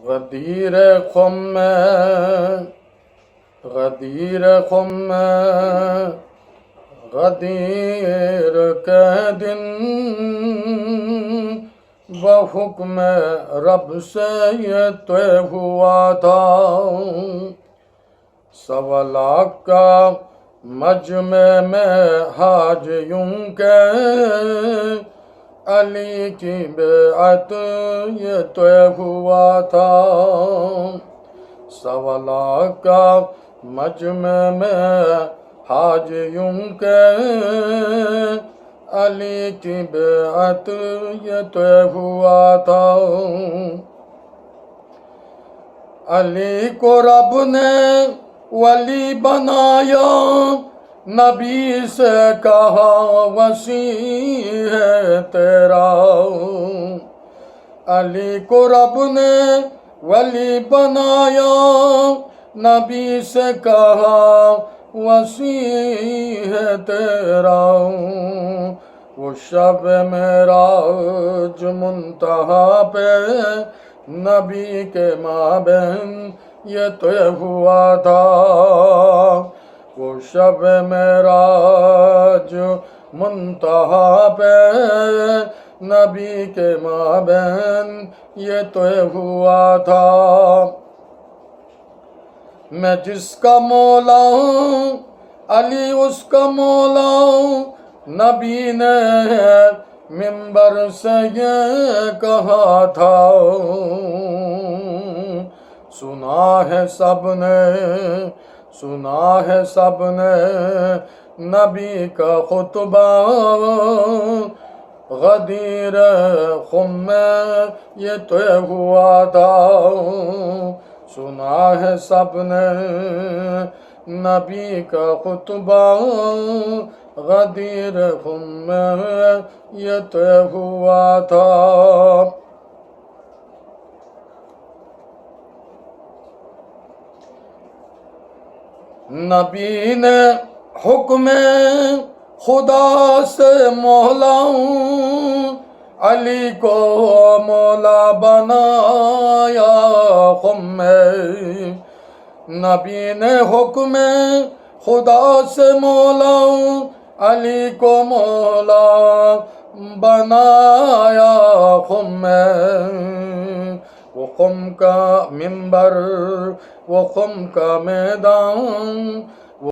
غدیر خم میں غدیر خم میں غدیر کے دن بحکم رب سے یہ طے ہوا تھا، 1.25 کا مجمع میں حاج یوں کہ علی کی بیعت یہ طے ہوا تھا، 1.25 کا مجمع میں حاج یوں کہ علی کی بیعت یہ طے ہوا تھا۔ علی کو رب نے ولی بنایا، نبی سے کہا وسیع ہے تیرا، علی کو رب نے ولی بنایا، نبی سے کہا وسیع ہے تیرا، وہ شب معراج منتہا پہ نبی کے مابین یہ طے ہوا تھا، وہ شب معراج منتہا پہ نبی کے مابین یہ طے ہوا تھا۔ میں جس کا مولا ہوں علی اس کا مولا ہوں، نبی نے منبر سے یہ کہا تھا، سنا ہے سب نے نبی کا خطبہ، غدیر خم میں یہ طے ہوا تھا، سنا ہے سب نے نبی کا خطبہ، غدیر خم میں یہ طے ہوا تھا۔ نبی نے حکم خدا سے مولاؤں، علی کو مولا بنایا خم میں، نبی نے حکم خدا سے مولاؤں، علی کو مولا بنایا خم میں، وہ خم کا منبر وہ خم کا میدان